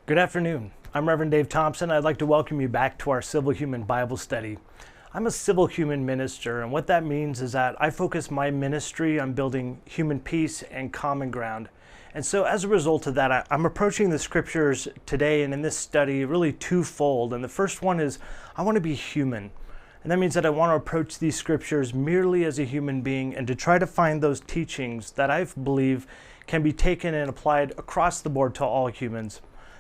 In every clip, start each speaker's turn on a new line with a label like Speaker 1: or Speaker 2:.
Speaker 1: Good afternoon. I'm Rev Dave Thompson. I'd like to welcome you back to our Civil Human Bible study. I'm a civil human minister, and what that means is that I focus my ministry on building human peace and common ground. And so as a result of that, I'm approaching the scriptures today and in this study really twofold. And the first one is I want to be human. And that means that I want to approach these scriptures merely as a human being and to try to find those teachings that I believe can be taken and applied across the board to all humans.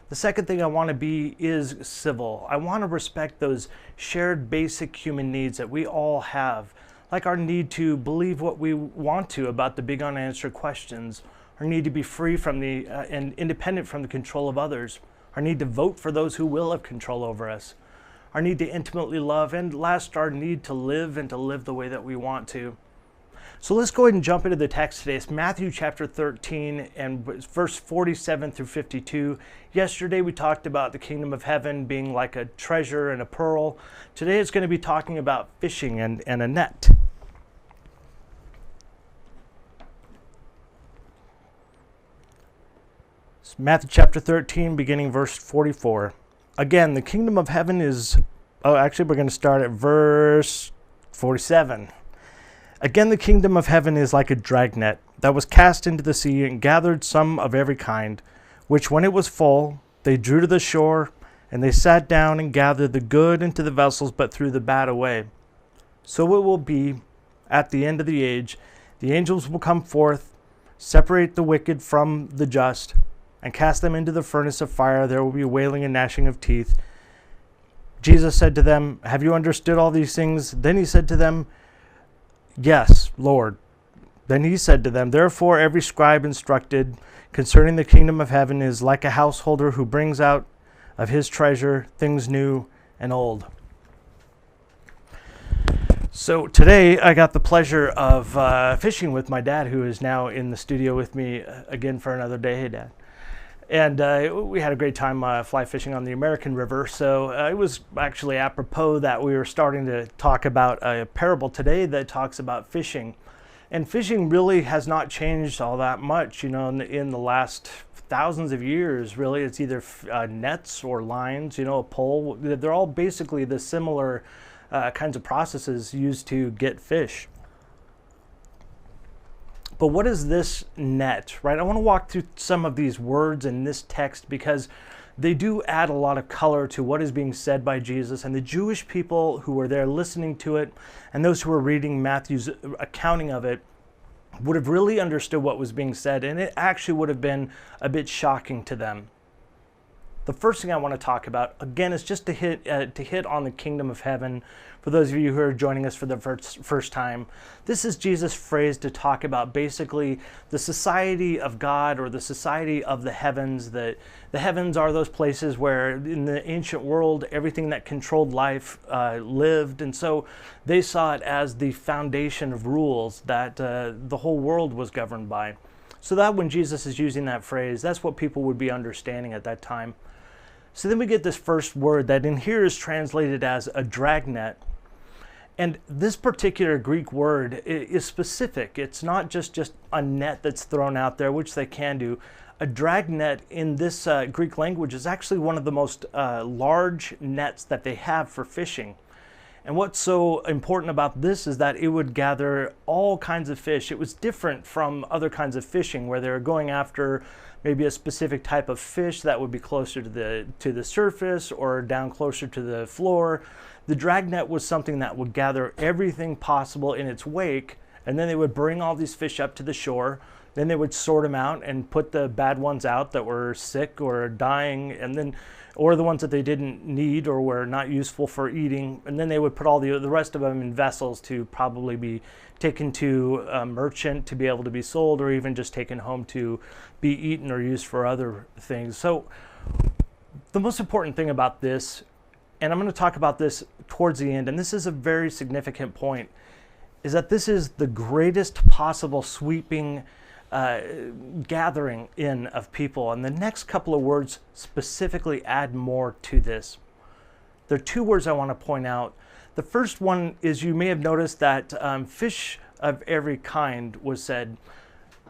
Speaker 1: The second thing I want to be is civil. I want to respect those shared basic human needs that we all have, like our need to believe what we want to about the big unanswered questions, our need to be free from and independent from the control of others, our need to vote for those who will have control over us, our need to intimately love, and last, our need to live and to live the way that we want to. So let's go ahead and jump into the text today. It's Matthew chapter 13 and verse 47 through 52. Yesterday we talked about the kingdom of heaven being like a treasure and a pearl. Today it's going to be talking about fishing and a net. It's Matthew chapter 13 beginning verse 44. Again, the kingdom of heaven is, we're going to start at verse 47. Again, the kingdom of heaven is like a dragnet that was cast into the sea and gathered some of every kind, which when it was full, they drew to the shore, and they sat down and gathered the good into the vessels, but threw the bad away. So it will be at the end of the age. The angels will come forth, separate the wicked from the just, and cast them into the furnace of fire. There will be wailing and gnashing of teeth. Jesus said to them, "Have you understood all these things?" Then he said to them, "Yes, Lord." Then he said to them, "Therefore every scribe instructed concerning the kingdom of heaven is like a householder who brings out of his treasure things new and old." So today I got the pleasure of fishing with my dad, who is now in the studio with me again for another day. Hey, Dad. And we had a great time fly fishing on the American River. So it was actually apropos that we were starting to talk about a parable today that talks about fishing. And fishing really has not changed all that much, in the last thousands of years. Really, it's either nets or lines, a pole. They're all basically the similar kinds of processes used to get fish. But what is this net, right? I want to walk through some of these words in this text because they do add a lot of color to what is being said by Jesus, and the Jewish people who were there listening to it and those who were reading Matthew's accounting of it would have really understood what was being said, and it actually would have been a bit shocking to them. The first thing I want to talk about, again, is just to hit on the kingdom of heaven. For those of you who are joining us for the first time, this is Jesus' phrase to talk about basically the society of God, or the society of the heavens. The heavens are those places where in the ancient world everything that controlled life lived, and so they saw it as the foundation of rules that the whole world was governed by. So that when Jesus is using that phrase, that's what people would be understanding at that time. So then we get this first word that in here is translated as a dragnet. And this particular Greek word is specific. It's not just a net that's thrown out there, which they can do. A dragnet in this Greek language is actually one of the most large nets that they have for fishing. And what's so important about this is that it would gather all kinds of fish. It was different from other kinds of fishing where they were going after maybe a specific type of fish that would be closer to the surface or down closer to the floor. The dragnet was something that would gather everything possible in its wake, and then they would bring all these fish up to the shore. Then they would sort them out and put the bad ones out that were sick or dying, or the ones that they didn't need or were not useful for eating. And then they would put all the rest of them in vessels to probably be taken to a merchant to be able to be sold, or even just taken home to be eaten or used for other things. So the most important thing about this, and I'm going to talk about this towards the end, and this is a very significant point, is that this is the greatest possible sweeping gathering in of people. And the next couple of words specifically add more to this. There are two words I want to point out. The first one is, you may have noticed that fish of every kind was said.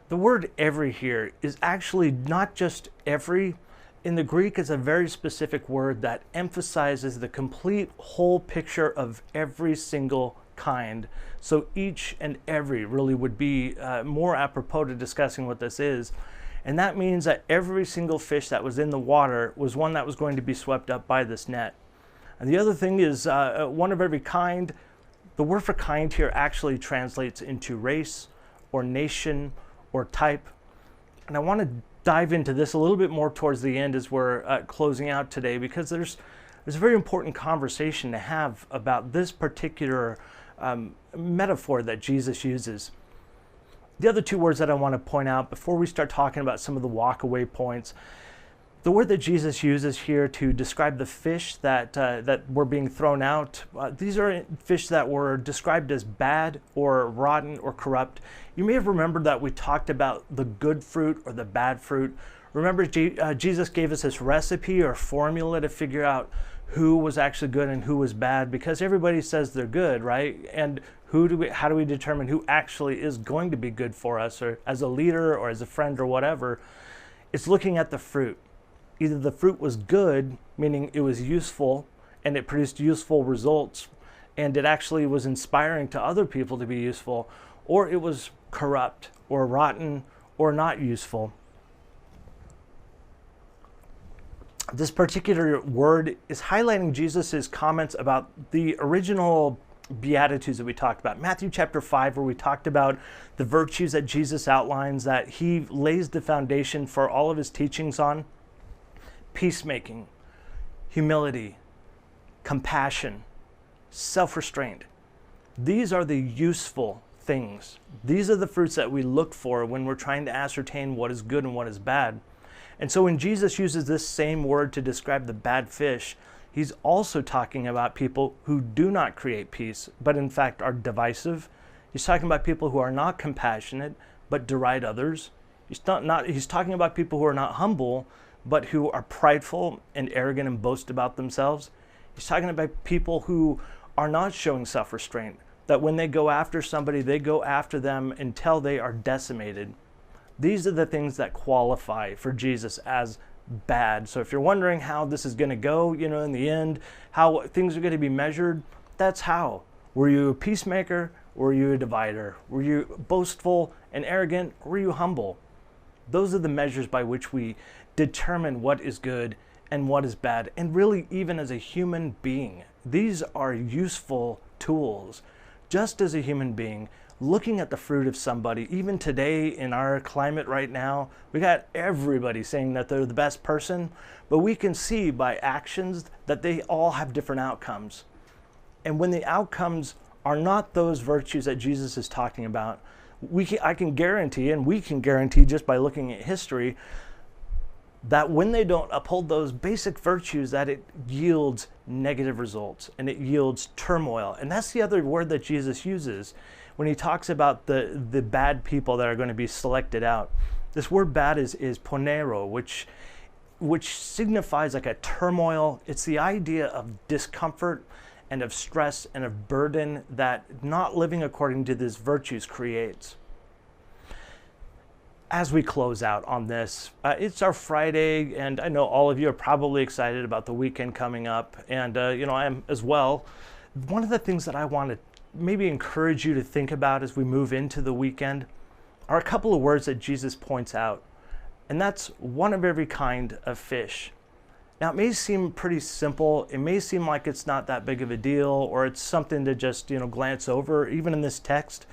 Speaker 1: The word every here is actually not just every, in the Greek, it's a very specific word that emphasizes the complete whole picture of every single kind. So each and every really would be more apropos to discussing what this is. And that means that every single fish that was in the water was one that was going to be swept up by this net. And the other thing is one of every kind. The word for kind here actually translates into race or nation or type. And I want to dive into this a little bit more towards the end as we're closing out today, because there's a very important conversation to have about this particular metaphor that Jesus uses. The other two words that I want to point out before we start talking about some of the walkaway points, the word that Jesus uses here to describe the fish that were being thrown out, these are fish that were described as bad or rotten or corrupt. You may have remembered that we talked about the good fruit or the bad fruit. Remember, Jesus gave us this recipe or formula to figure out who was actually good and who was bad, because everybody says they're good, right? And how do we determine who actually is going to be good for us, or as a leader or as a friend or whatever? It's looking at the fruit. Either the fruit was good, meaning it was useful and it produced useful results and it actually was inspiring to other people to be useful, or it was corrupt or rotten or not useful. This particular word is highlighting Jesus's comments about the original Beatitudes that we talked about. Matthew chapter 5, where we talked about the virtues that Jesus outlines, that he lays the foundation for all of his teachings on: peacemaking, humility, compassion, self-restraint. These are the useful things. These are the fruits that we look for when we're trying to ascertain what is good and what is bad. And so when Jesus uses this same word to describe the bad fish, he's also talking about people who do not create peace, but in fact are divisive. He's talking about people who are not compassionate, but deride others. He's talking about people who are not humble, but who are prideful and arrogant and boast about themselves. He's talking about people who are not showing self-restraint, that when they go after somebody, they go after them until they are decimated. These are the things that qualify for Jesus as bad. So if you're wondering how this is going to go, in the end, how things are going to be measured, that's how. Were you a peacemaker? Were you a divider? Were you boastful and arrogant? Or were you humble? Those are the measures by which we determine what is good and what is bad. And really, even as a human being, these are useful tools. Just as a human being, looking at the fruit of somebody, even today in our climate right now, we got everybody saying that they're the best person, but we can see by actions that they all have different outcomes. And when the outcomes are not those virtues that Jesus is talking about, I can guarantee, and we can guarantee just by looking at history, that when they don't uphold those basic virtues, that it yields negative results and it yields turmoil. And that's the other word that Jesus uses when he talks about the bad people that are going to be selected out. This word bad is ponero, which signifies like a turmoil. It's the idea of discomfort and of stress and of burden that not living according to these virtues creates. As we close out on this, it's our Friday, and I know all of you are probably excited about the weekend coming up, and I am as well. One of the things that I want to maybe encourage you to think about as we move into the weekend are a couple of words that Jesus points out, and that's one of every kind of fish. Now, it may seem pretty simple. It may seem like it's not that big of a deal, or it's something to just glance over, even in this text.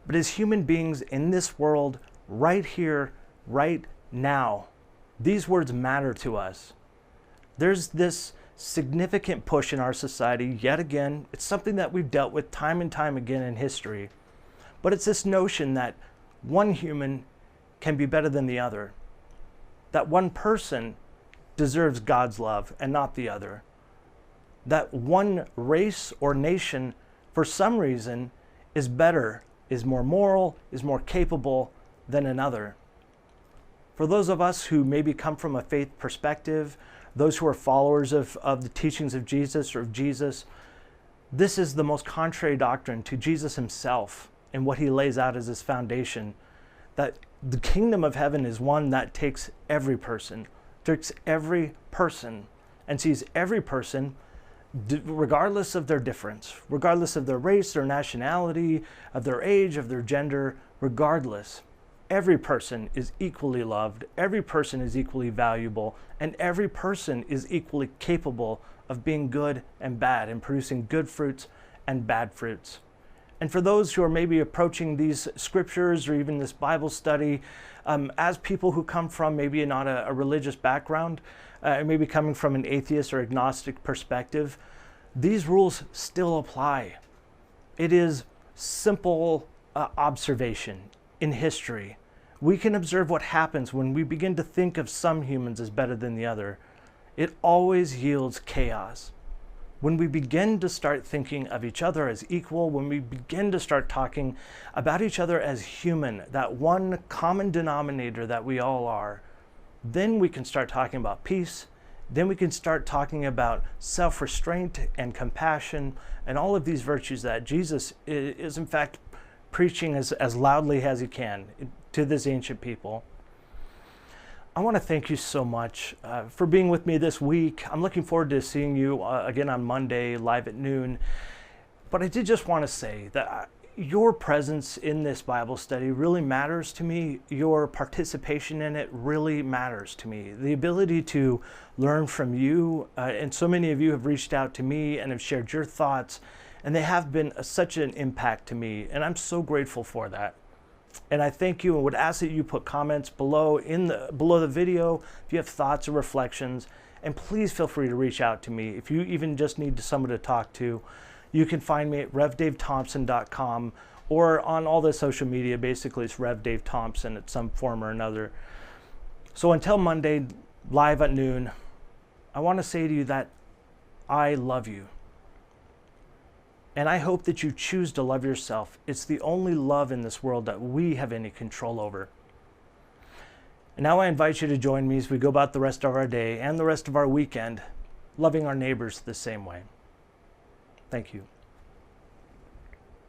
Speaker 1: But as human beings in this world, right here, right now, these words matter to us. There's this significant push in our society, yet again, it's something that we've dealt with time and time again in history, but it's this notion that one human can be better than the other, that one person deserves God's love and not the other, that one race or nation, for some reason, is better, is more moral, is more capable than another. For those of us who maybe come from a faith perspective, those who are followers of the teachings of Jesus or of Jesus, this is the most contrary doctrine to Jesus himself and what he lays out as his foundation, that the kingdom of heaven is one that takes every person, takes every person and sees every person, regardless of their difference, regardless of their race, their nationality, of their age, of their gender, regardless. Every person is equally loved, every person is equally valuable, and every person is equally capable of being good and bad and producing good fruits and bad fruits. And for those who are maybe approaching these scriptures or even this Bible study as people who come from maybe not a religious background, maybe coming from an atheist or agnostic perspective, these rules still apply. It is simple observation in history. We can observe what happens when we begin to think of some humans as better than the other. It always yields chaos. When we begin to start thinking of each other as equal, when we begin to start talking about each other as human, that one common denominator that we all are, then we can start talking about peace. Then we can start talking about self-restraint and compassion and all of these virtues that Jesus is in fact preaching as loudly as he can to this ancient people. I want to thank you so much for being with me this week. I'm looking forward to seeing you again on Monday, live at noon. But I did just want to say that your presence in this Bible study really matters to me. Your participation in it really matters to me. The ability to learn from you, and so many of you have reached out to me and have shared your thoughts, and they have been such an impact to me, and I'm so grateful for that. And I thank you and would ask that you put comments below below the video if you have thoughts or reflections. And please feel free to reach out to me. If you even just need someone to talk to, you can find me at revdavethompson.com or on all the social media. Basically, it's Rev Dave Thompson at some form or another. So until Monday, live at noon, I want to say to you that I love you. And I hope that you choose to love yourself. It's the only love in this world that we have any control over. And now I invite you to join me as we go about the rest of our day and the rest of our weekend, loving our neighbors the same way. Thank you.